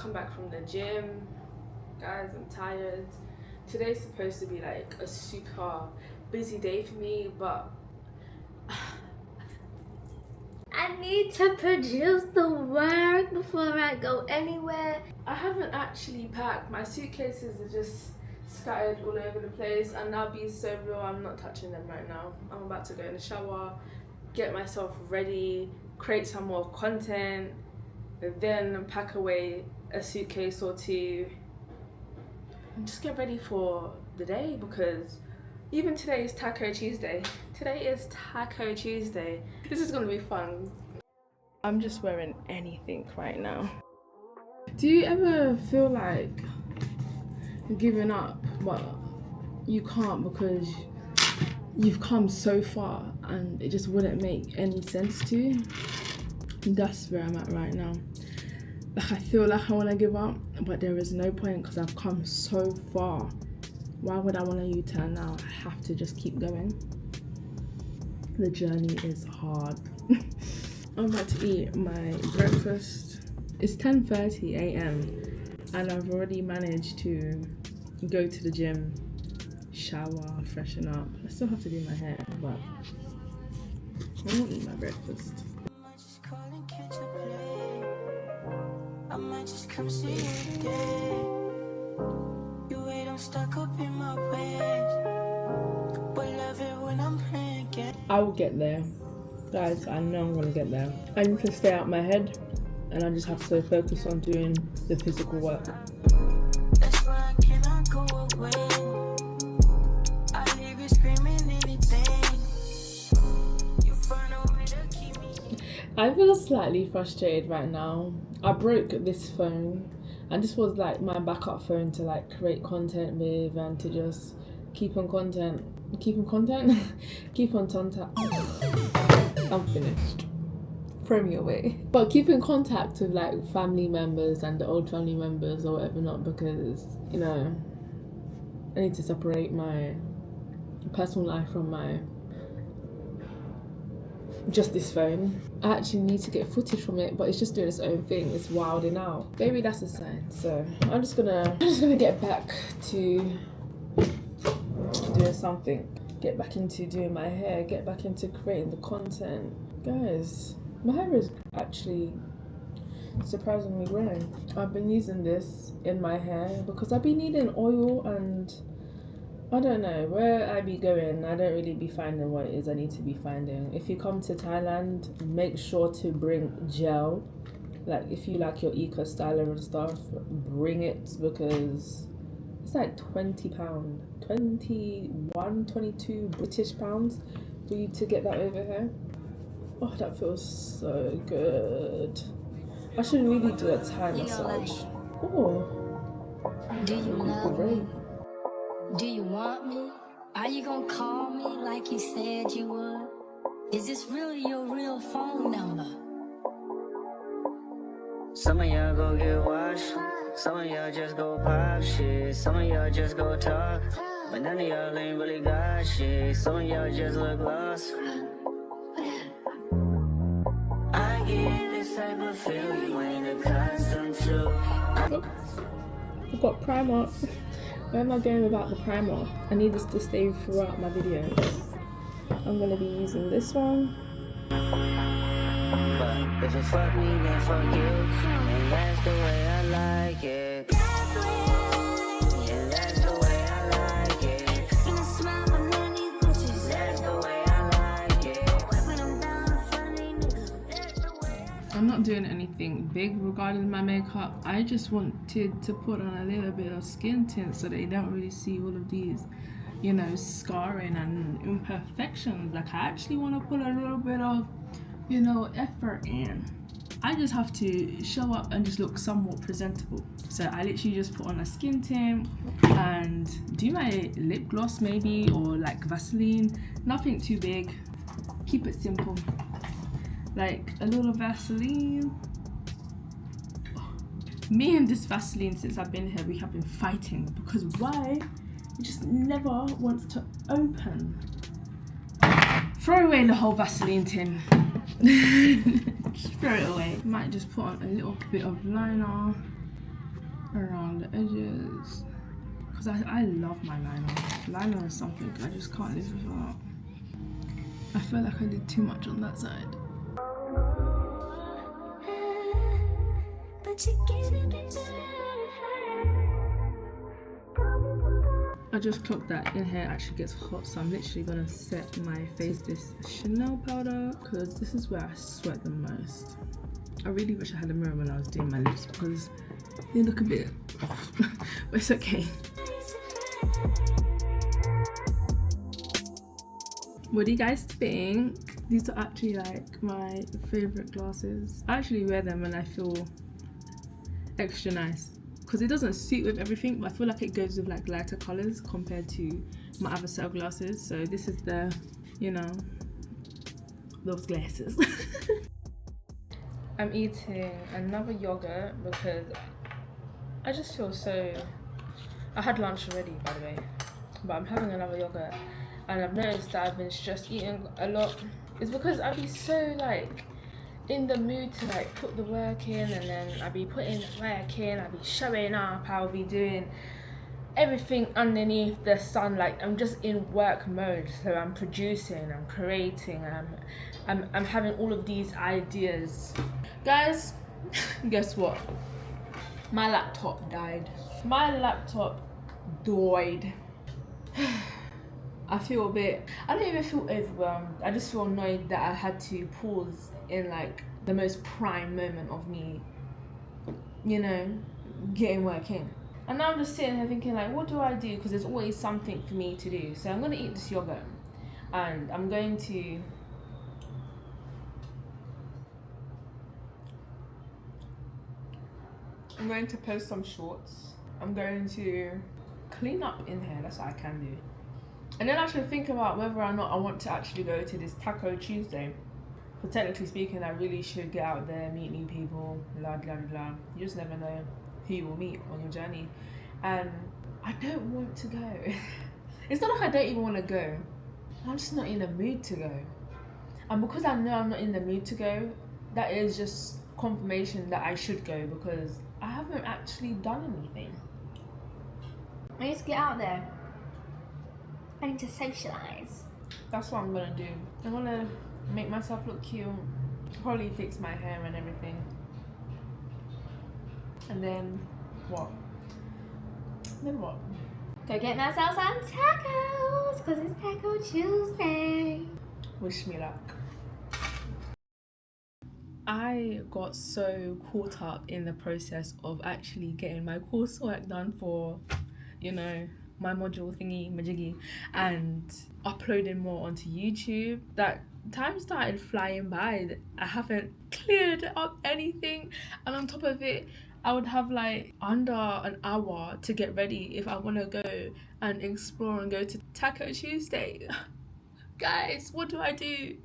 come back from the gym. Guys, I'm tired. Today's supposed to be like a super busy day for me, but I need to produce the work before I go anywhere. I haven't actually packed. My suitcases are just scattered all over the place, and I'll be so real, I'm not touching them right now. I'm about to go in the shower, get myself ready, create some more content, then pack away a suitcase or two and just get ready for the day, because even today is Taco Tuesday. Today is Taco Tuesday. This is gonna be fun. I'm just wearing anything right now. Do you ever feel like giving up, but you can't because you've come so far and it just wouldn't make any sense to you? That's where I'm at right now. Like, I feel like I want to give up, but there is no point because I've come so far. Why would I want to U-turn now? I have to just keep going. The journey is hard. I'm about to eat my breakfast. It's 10:30 a.m. and I've already managed to go to the gym, shower, freshen up. I still have to do my hair, but I won't eat my breakfast. I might just come see you today. You ain't I'm stuck up in my ways, but love it when I'm playing again. I will get there, guys. I know I'm gonna get there. I need to stay out my head, and I just have to focus on doing the physical work. That's why I cannot go away. I leave you screaming anything. You find a way to keep me. I feel slightly frustrated right now. I broke this phone, and this was like my backup phone to like create content with and to just keep on contact. I'm finished. Throw me away. But keep in contact with like family members and the old family members or whatever, not because, you know, I need to separate my personal life from my just this phone. I actually need to get footage from it, but it's just doing its own thing. It's wilding out. Maybe that's a sign. So I'm just gonna get back to doing something. Get back into doing my hair. Get back into creating the content. Guys, my hair is actually surprisingly growing. I've been using this in my hair because I've been needing oil, and I don't know where I be going. I don't really be finding what it is I need to be finding. If you come to Thailand, make sure to bring gel. Like, if you like your eco styler and stuff, bring it, because it's like £20, 21, 22 British pounds for you to get that over here. Oh, that feels so good. I should really do a Thai massage. Oh, do you love me? Do you want me? Are you gonna call me like you said you would? Is this really your real phone number? Some of y'all go get washed. Some of y'all just go pop shit. Some of y'all just go talk, but none of y'all ain't really got shit. Some of y'all just look lost. I get this type of feel you ain't accustomed to. I've got primer. Where am I going without the primer? I need this to stay throughout my videos. I'm gonna be using this one. But if you fuck me, then fuck you. And that's the way I like it. And that's the way I like it. That's the way I like it. I'm not doing anything big regarding my makeup. I just wanted to put on a little bit of skin tint so they don't really see all of these, you know, scarring and imperfections. Like, I actually want to put a little bit of, you know, effort in. I just have to show up and just look somewhat presentable. So I literally just put on a skin tint and do my lip gloss maybe, or like Vaseline. Nothing too big. Keep it simple. Like a little Vaseline. Oh, me and this Vaseline, since I've been here, we have been fighting because why? It just never wants to open. Throw away the whole Vaseline tin. Just throw it away. Might just put on a little bit of liner. around the edges. Because I love my liner. Liner is something I just can't live without. I feel like I did too much on that side. I just clocked that in here actually gets hot, so I'm literally gonna set my face this Chanel powder because this is where I sweat the most. I really wish I had a mirror when I was doing my lips because they look a bit off, but it's okay. What do you guys think? These are actually like my favorite glasses. I actually wear them when I feel extra nice because it doesn't suit with everything, but I feel like it goes with like lighter colors compared to my other set of glasses. So this is the, you know, those glasses. I'm eating another yogurt because I just feel so... I had lunch already, by the way, but I'm having another yogurt, and I've noticed that I've been stress eating a lot. It's because I'd be so like in the mood to like put the work in, and then I'd be putting the work in, I'd be showing up, I'll be doing everything underneath the sun, like I'm just in work mode. So I'm producing, I'm creating, I'm having all of these ideas. Guys, guess what? My laptop died. My laptop died. I feel a bit, I don't even feel overwhelmed. I just feel annoyed that I had to pause in like the most prime moment of me, you know, getting work in. And now I'm just sitting here thinking like, what do I do? Because there's always something for me to do. So I'm gonna eat this yogurt and I'm going to post some shorts. I'm going to clean up in here, that's what I can do. And then I should think about whether or not I want to actually go to this Taco Tuesday. But technically speaking, I really should get out there, meet new people, blah blah blah. You just never know who you will meet on your journey. And I don't want to go. It's not like I don't even want to go. I'm just not in the mood to go. And because I know I'm not in the mood to go, that is just confirmation that I should go because I haven't actually done anything. I need to get out there. I need to socialise. That's what I'm gonna do. I'm gonna make myself look cute. Probably fix my hair and everything. And then what? Then what? Go get myself some tacos because it's Taco Tuesday. Wish me luck. I got so caught up in the process of actually getting my coursework done for, you know, my module thingy majiggy and uploading more onto YouTube that time started flying by. I haven't cleared up anything, and on top of it I would have like under an hour to get ready if I want to go and explore and go to Taco Tuesday. Guys, what do I do?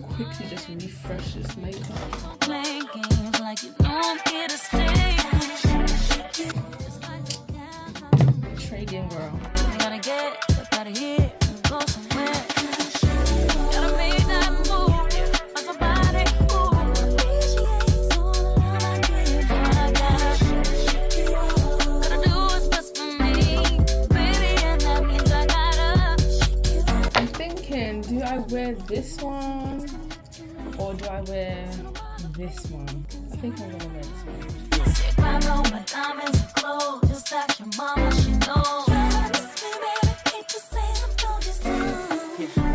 Quickly just refresh this makeup. Playing games like you know I'm here to stay. Trading girl. You gotta get up out of here and go somewhere. Gotta make that move. Find somebody who appreciates all the love I give. All I got. Gotta do what's best for me, baby, and that means I gotta. I'm thinking, do I wear this one? Or do I wear this one? I think I'm gonna wear this one. If I know my diamonds are closed, just like your mama, she knows. Hate to say I told you so.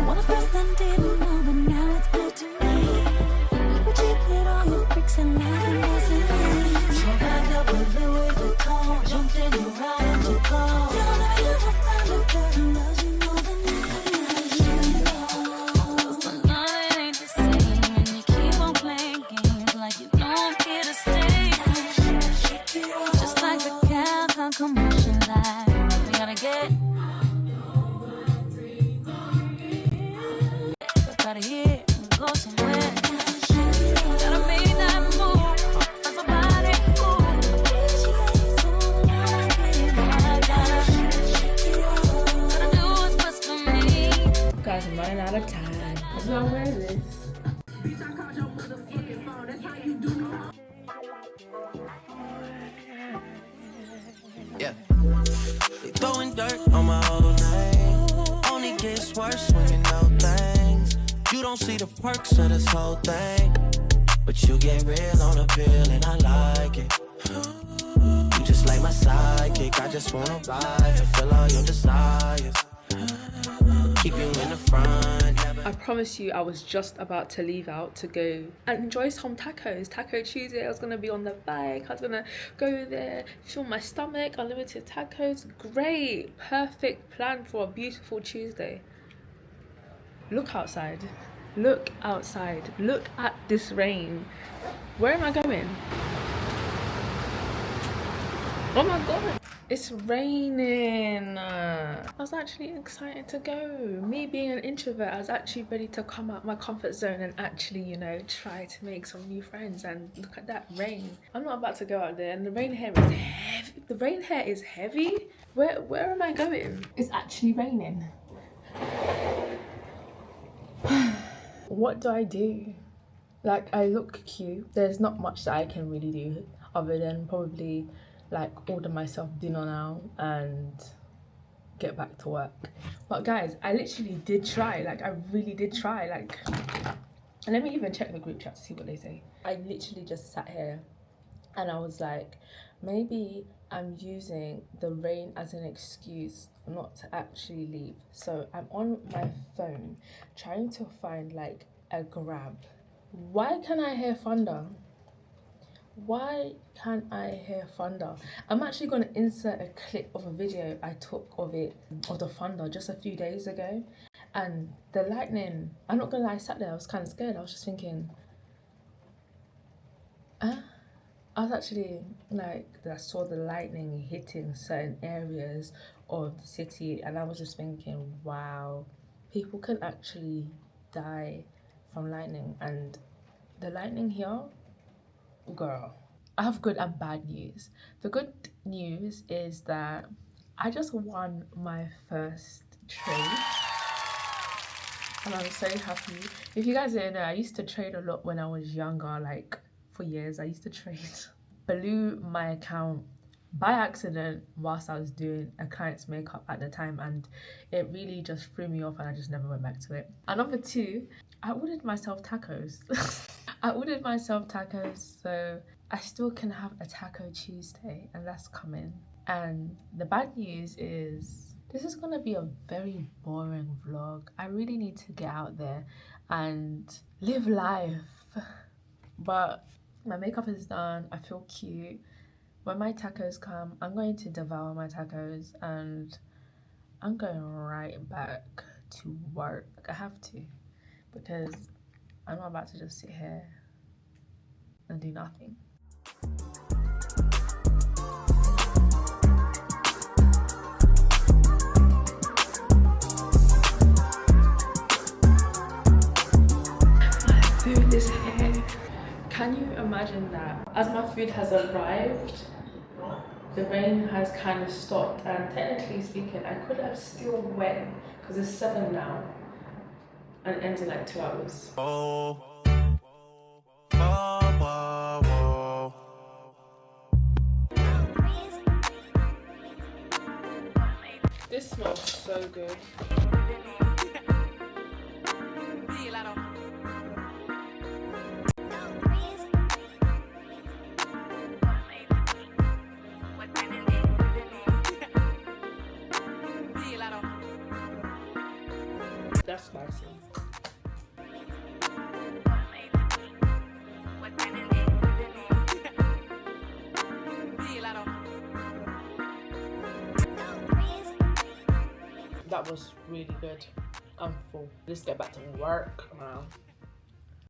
When I first I didn't know, but now it's good to me. But you hit all your freaks and now it wasn't me. So back up with Louis Vuitton, jumped in your ride and you go. You'll never ever find a girl who loves you more than me. Commercial life, we gotta get up out of here and go somewhere. Gotta make that move. out of time. I'm gonna wear this. Yeah. They throwing dirt on my whole name. Only gets worse when you know things. You don't see the perks of this whole thing, but you get real on a pill and I like it. You just like my sidekick. I just wanna ride, fulfill all your desires. Keep you in the front. I promise you, I was just about to leave out to go and enjoy some tacos. Taco Tuesday, I was gonna be on the bike, I was gonna go there, fill my stomach, unlimited tacos. Great, perfect plan for a beautiful Tuesday. Look outside, look outside, look at this rain. Where am I going? Oh my god, it's raining. I was actually excited to go. Me being an introvert, I was actually ready to come out my comfort zone and actually, you know, try to make some new friends. And look at that rain. I'm not about to go out there, and the rain here is heavy. The rain here is heavy. Where am I going? It's actually raining. What do I do? Like, I look cute. There's not much that I can really do other than probably like order myself dinner now and get back to work. But guys, I literally did try. Like, I really did try. Like, and let me even check the group chat to see what they say. I literally just sat here and I was like, maybe I'm using the rain as an excuse not to actually leave. So I'm on my phone trying to find like a Grab. Why can I hear thunder? Why can't I hear thunder? I'm actually going to insert a clip of a video I took of the thunder just a few days ago. And the lightning, I'm not going to lie, I sat there, I was kind of scared. I was just thinking, I was actually like, I saw the lightning hitting certain areas of the city, and I was just thinking, wow, people can actually die from lightning. And the lightning here, girl, I have good and bad news. The good news is that I just won my first trade and I'm so happy. If you guys didn't know, I used to trade a lot when I was younger, like for years. I used to trade. Blew my account by accident whilst I was doing a client's makeup at the time, and it really just threw me off and I just never went back to it. And number two, I ordered myself tacos. I ordered myself tacos, so I still can have a Taco Tuesday, and that's coming. And the bad news is this is gonna be a very boring vlog. I really need to get out there and live life. But my makeup is done, I feel cute. When my tacos come, I'm going to devour my tacos and I'm going right back to work. I have to, because I'm not about to just sit here and do nothing. My food is here. Can you imagine that? As my food has arrived, the rain has kind of stopped, and technically speaking, I could have still went, because it's 7 now and it ends in like 2 hours. This smells so good. That's spicy. That was really good. I'm full. Let's get back to work now.